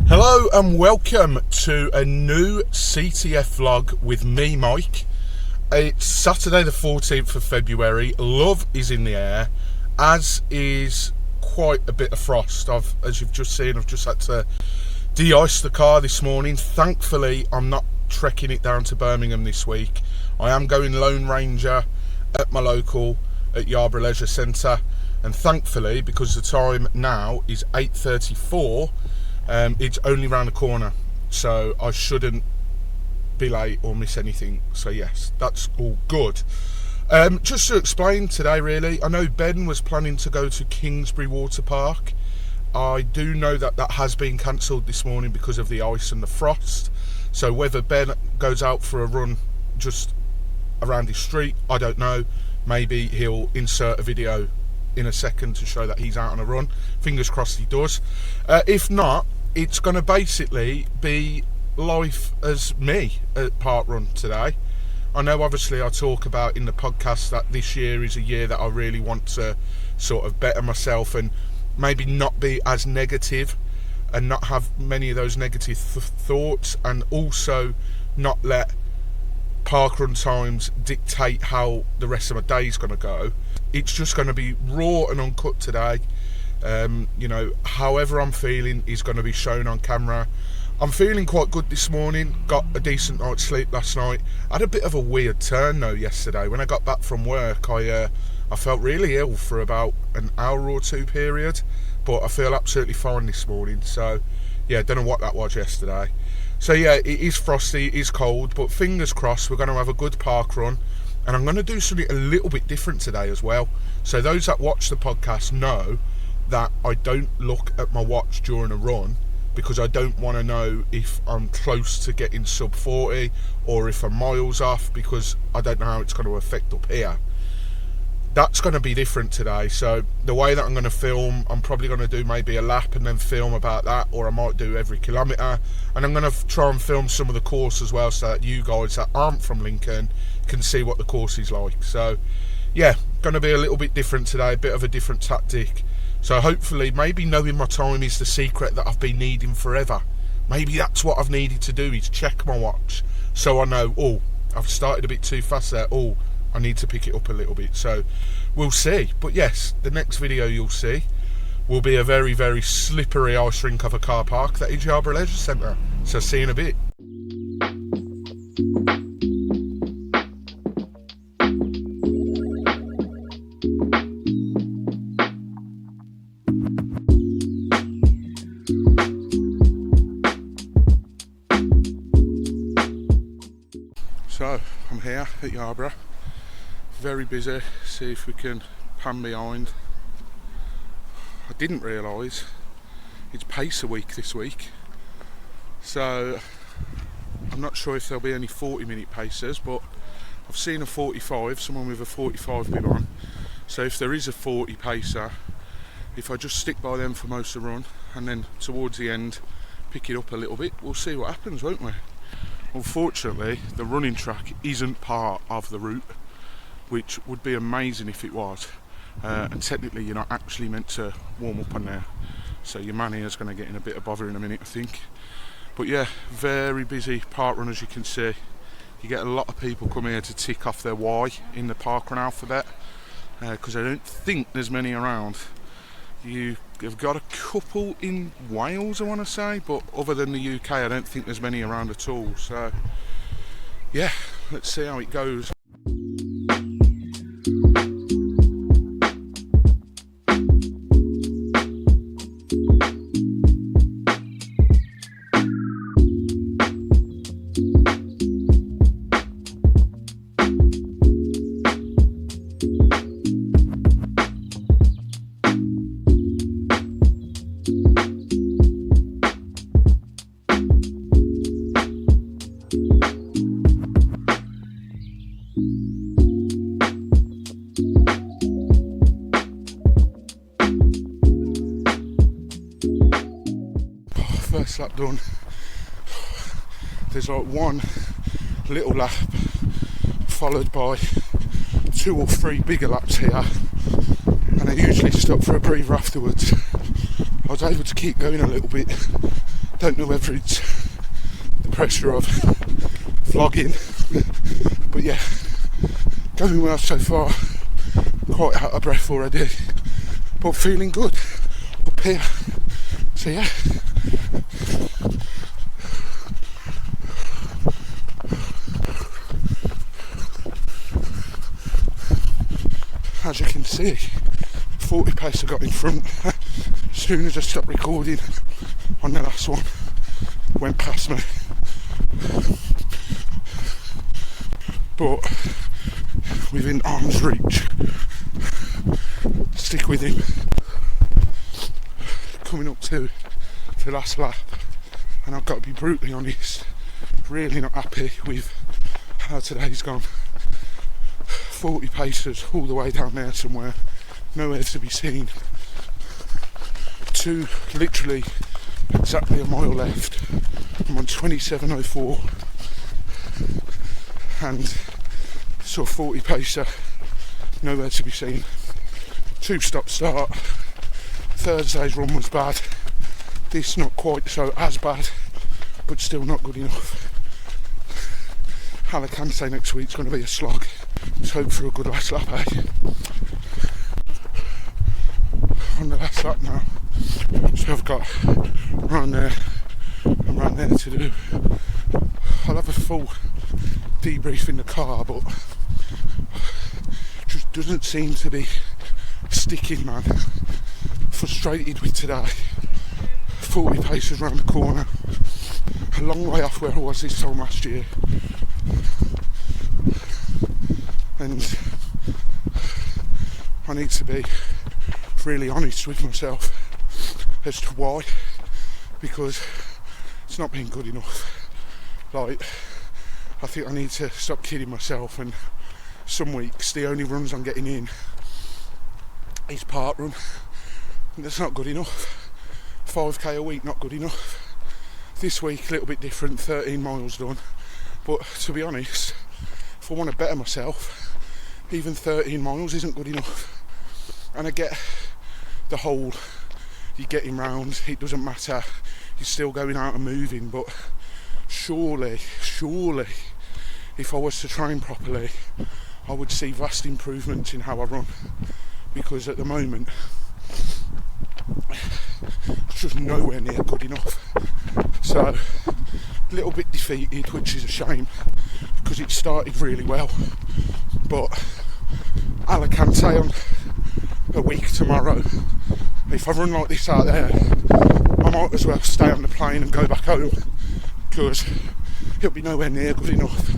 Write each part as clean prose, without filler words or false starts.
Hello and welcome to a new CTF vlog with me, Mike. It's Saturday the 14th of February. Love is in the air, as is quite a bit of frost. As you've just seen, I've just had to de-ice the car this morning. Thankfully, I'm not trekking it down to Birmingham this week. I am going Lone Ranger at my local at Yarborough Leisure Centre, and thankfully, because the time now is 8:34, it's only round the corner, so I shouldn't be late or miss anything. So yes, that's all good. Just to explain today, really, I know Ben was planning to go to Kingsbury Water Park. I do know that has been cancelled this morning because of the ice and the frost. So whether Ben goes out for a run just around his street, I don't know. Maybe he'll insert a video in a second to show that he's out on a run. Fingers crossed he does. If not, it's going to basically be life as me at Parkrun today. I know obviously I talk about in the podcast that this year is a year that I really want to sort of better myself and maybe not be as negative and not have many of those negative thoughts, and also not let Parkrun times dictate how the rest of my day is going to go. It's just going to be raw and uncut today. However I'm feeling is going to be shown on camera. I'm feeling quite good this morning. Got a decent night's sleep last night. I had a bit of a weird turn though yesterday. When I got back from work, I felt really ill for about an hour or two period, but I feel absolutely fine this morning. So yeah, don't know what that was yesterday. So yeah, it is frosty, it is cold, but fingers crossed we're going to have a good park run. And I'm going to do something a little bit different today as well. So those that watch the podcast know that I don't look at my watch during a run, because I don't want to know if I'm close to getting sub 40 or if I'm miles off, because I don't know how it's going to affect up here. That's going to be different today. So the way that I'm going to film, I'm probably going to do maybe a lap and then film about that, or I might do every kilometre. And I'm going to try and film some of the course as well, so that you guys that aren't from Lincoln can see what the course is like. So yeah, going to be a little bit different today, a bit of a different tactic. So hopefully, maybe knowing my time is the secret that I've been needing forever. Maybe that's what I've needed to do, is check my watch, so I know, oh, I've started a bit too fast there, oh, I need to pick it up a little bit. So we'll see. But yes, the next video you'll see will be a very, very slippery ice rink of a car park that is Yarborough Leisure Centre. So see you in a bit. So I'm here at Yarborough, very busy. See if we can pan behind. I didn't realise it's Pacer week this week, so I'm not sure if there'll be any 40-minute pacers, but I've seen a 45, someone with a 45 bib on. So if there is a 40 pacer, if I just stick by them for most of the run and then towards the end pick it up a little bit, we'll see what happens, won't we? Unfortunately, the running track isn't part of the route, which would be amazing if it was. And technically, you're not actually meant to warm up on there. So your man here is going to get in a bit of bother in a minute, I think. But yeah, very busy park run, as you can see. You get a lot of people come here to tick off their Y in the parkrun alphabet, because I don't think there's many around. You've got a couple in Wales, I want to say, but other than the UK, I don't think there's many around at all. So yeah, let's see how it goes. First lap done. There's like one little lap followed by 2 or 3 bigger laps here, and I usually stop for a breather afterwards. I was able to keep going a little bit, Don't know whether it's the pressure of vlogging, but yeah, going well so far. Quite out of breath already, but feeling good up here. So yeah. As you can see, 40 pace I got in front as soon as I stopped recording on the last one, went past me. But within arm's reach, stick with him. Coming up to the last lap, and I've got to be brutally honest, really not happy with how today's gone. 40 paces all the way down there somewhere, nowhere to be seen. Literally exactly a mile left. I'm on 27.04 and saw 40 pacer, nowhere to be seen. 2-stop start. Thursday's run was bad. This not quite so as bad, but still not good enough. Alicante next week's going to be a slog. Let's hope for a good last lap, eh? On the last lap now. So I've got round there and round there to do. I'll have a full debrief in the car, but just doesn't seem to be sticking, man. Frustrated with today. 40 paces round the corner. A long way off where I was this time last year. And I need to be really honest with myself as to why, because it's not been good enough. Like, I think I need to stop kidding myself, and some weeks the only runs I'm getting in is Parkrun, and that's not good enough. 5k a week, not good enough. This week a little bit different, 13 miles done, but to be honest, if I want to better myself, even 13 miles isn't good enough. And I get the whole, you get him round, it doesn't matter, he's still going out and moving, but surely, if I was to train properly, I would see vast improvements in how I run, because at the moment, it's just nowhere near good enough. So, a little bit defeated, which is a shame, because it started really well. But Alicante on a week tomorrow. If I run like this out there, I might as well stay on the plane and go back home, because it'll be nowhere near good enough.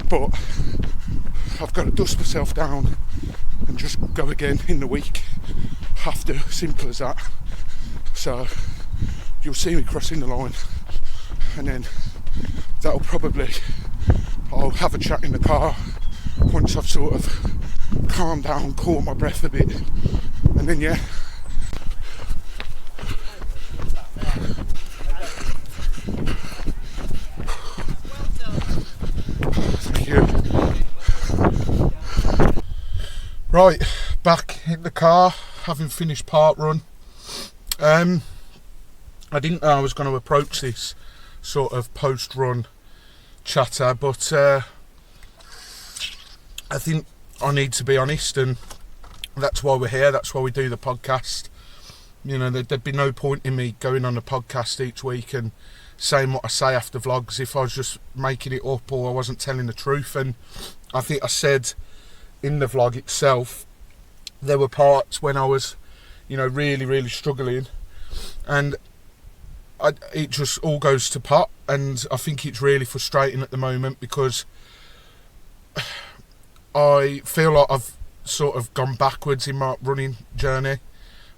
But I've got to dust myself down and just go again in the week. Have to, simple as that. So you'll see me crossing the line, and then that'll probably, I'll have a chat in the car once I've sort of calmed down, caught my breath a bit, and then yeah. Thank you. Right, back in the car, having finished Parkrun. I didn't know I was going to approach this sort of post-run chatter, but I think I need to be honest, and that's why we're here, that's why we do the podcast. You know, there'd be no point in me going on a podcast each week and saying what I say after vlogs if I was just making it up or I wasn't telling the truth. And I think I said in the vlog itself, there were parts when I was, you know, really struggling, and it just all goes to pot. And I think it's really frustrating at the moment, because I feel like I've sort of gone backwards in my running journey,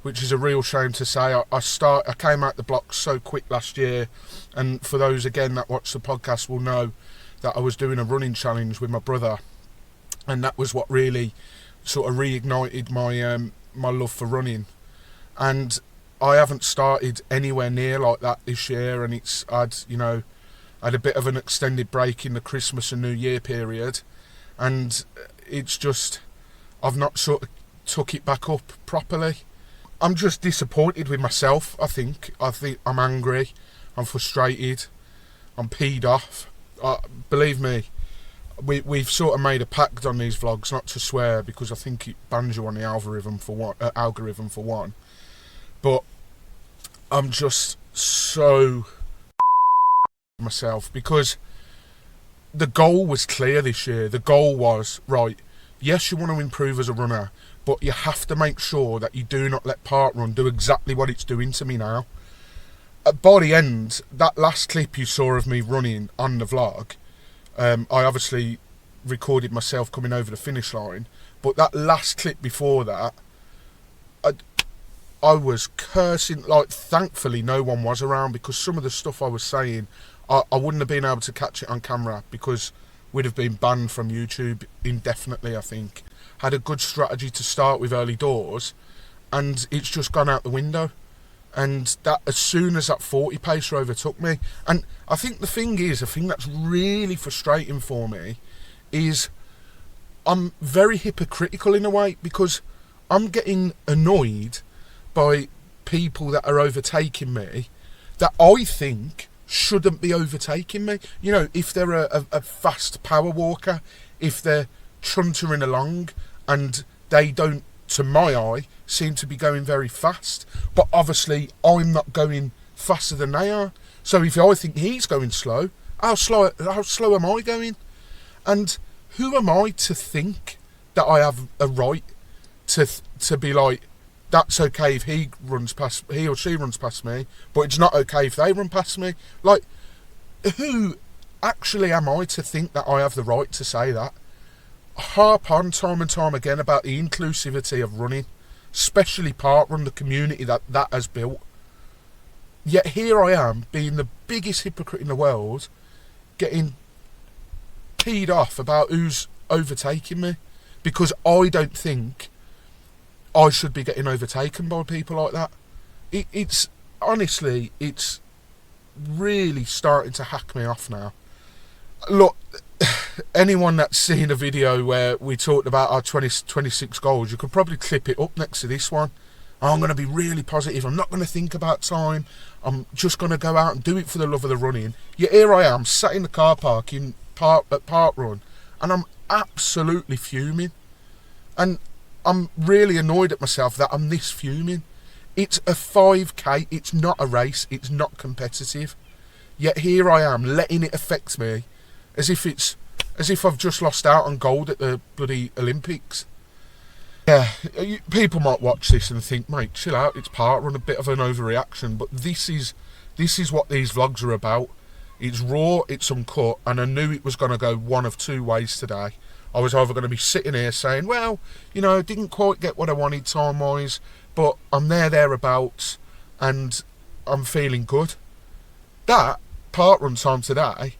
which is a real shame to say. I came out the blocks so quick last year, and for those again that watch the podcast will know that I was doing a running challenge with my brother, and that was what really sort of reignited my love for running. And I haven't started anywhere near like that this year, and I'd a bit of an extended break in the Christmas and New Year period, and it's just, I've not sort of took it back up properly. I'm just disappointed with myself. I think I'm angry. I'm frustrated. I'm peed off. Believe me, we've sort of made a pact on these vlogs not to swear because I think it bans you on the algorithm for one. But I'm just so myself because the goal was clear this year. The goal was, right, yes, you want to improve as a runner, but you have to make sure that you do not let Parkrun do exactly what it's doing to me now. By the end, that last clip you saw of me running on the vlog, I obviously recorded myself coming over the finish line, but that last clip before that, I was cursing. Like, thankfully no one was around, because some of the stuff I was saying, I wouldn't have been able to catch it on camera because we'd have been banned from YouTube indefinitely, I think. Had a good strategy to start with early doors, and it's just gone out the window. And that, as soon as that 40 pacer overtook me, and I think the thing that's really frustrating for me is I'm very hypocritical in a way, because I'm getting annoyed by people that are overtaking me that I think shouldn't be overtaking me. You know, if they're a fast power walker, if they're chuntering along and they don't, to my eye, seem to be going very fast, but obviously I'm not going faster than they are. So if I think he's going slow, how slow am I going? And who am I to think that I have a right to be like, that's okay if he or she runs past me, but it's not okay if they run past me? Like, who actually am I to think that I have the right to say that? Harp on time and time again about the inclusivity of running, especially Parkrun, the community that has built. Yet here I am, being the biggest hypocrite in the world, getting peed off about who's overtaking me, because I don't think I should be getting overtaken by people like that. It's honestly, it's really starting to hack me off now. Look, anyone that's seen a video where we talked about our 26 goals, you could probably clip it up next to this one. I'm going to be really positive. I'm not going to think about time. I'm just going to go out and do it for the love of the running. Yet here I am, sat in the car park at Parkrun, and I'm absolutely fuming. And I'm really annoyed at myself that I'm this fuming. It's a 5k, it's not a race, it's not competitive. Yet here I am, letting it affect me as if I've just lost out on gold at the bloody Olympics. Yeah, people might watch this and think, mate, chill out, it's Parkrun, a bit of an overreaction, but this is what these vlogs are about. It's raw, it's uncut, and I knew it was going to go one of two ways today. I was either going to be sitting here saying, well, you know, didn't quite get what I wanted time-wise, but I'm thereabouts, and I'm feeling good. That Parkrun time today,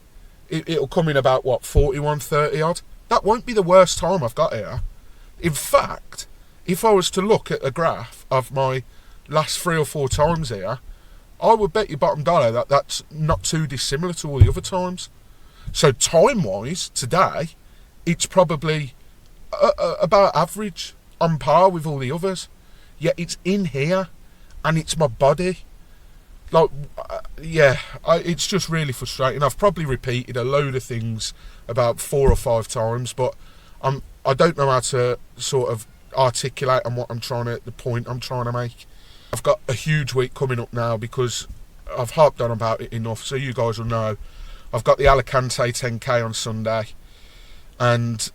it'll come in about, what, 41:30 odd? That won't be the worst time I've got here. In fact, if I was to look at a graph of my last 3 or 4 times here, I would bet you bottom dollar that that's not too dissimilar to all the other times. So time-wise, today, it's probably about average, on par with all the others. Yet it's in here, and it's my body. Like, it's just really frustrating. I've probably repeated a load of things about 4 or 5 times, but I don't know how to sort of articulate on the point I'm trying to make. I've got a huge week coming up now because I've harped on about it enough, so you guys will know. I've got the Alicante 10k on Sunday, and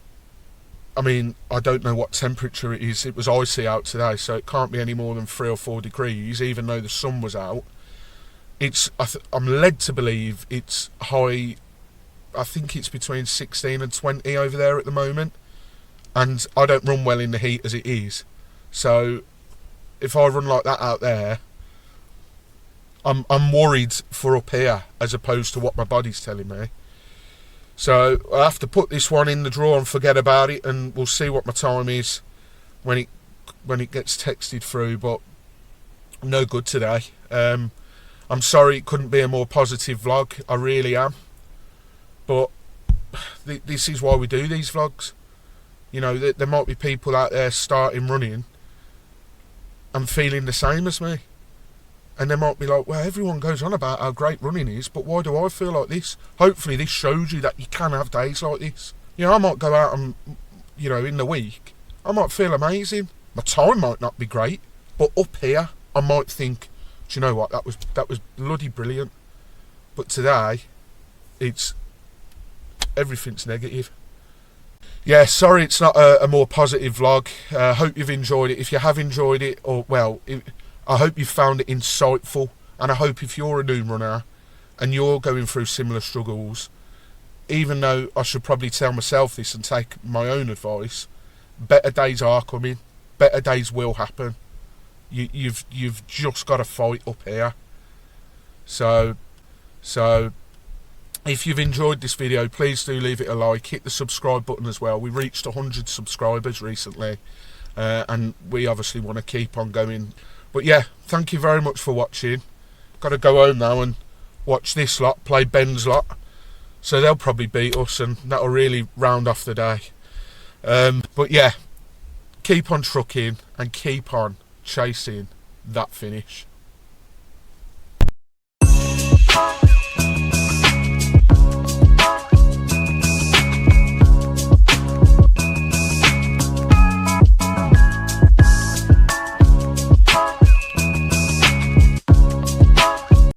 I mean, I don't know what temperature it is. It was icy out today, so it can't be any more than 3 or 4 degrees, even though the sun was out. I'm led to believe it's high. I think it's between 16 and 20 over there at the moment, and I don't run well in the heat as it is. So if I run like that out there, I'm worried for up here as opposed to what my body's telling me. So I'll have to put this one in the drawer and forget about it, and we'll see what my time is when it gets texted through. But no good today. I'm sorry it couldn't be a more positive vlog. I really am. But this is why we do these vlogs. You know, there might be people out there starting running and feeling the same as me. And they might be like, well, everyone goes on about how great running is, but why do I feel like this? Hopefully this shows you that you can have days like this. You know, I might go out and, you know, in the week, I might feel amazing. My time might not be great, but up here, I might think, do you know what, that was bloody brilliant. But today, everything's negative. Yeah, sorry it's not a more positive vlog. Hope you've enjoyed it. If you have enjoyed it, I hope you found it insightful. And I hope if you're a new runner and you're going through similar struggles, even though I should probably tell myself this and take my own advice, better days are coming. Better days will happen. You've just got to fight up here. So if you've enjoyed this video, please do leave it a like. Hit the subscribe button as well. We reached 100 subscribers recently, and we obviously want to keep on going. But yeah, thank you very much for watching. Got to go home now and watch this lot play Ben's lot. So they'll probably beat us, and that'll really round off the day. But yeah, keep on trucking and keep on chasing that finish.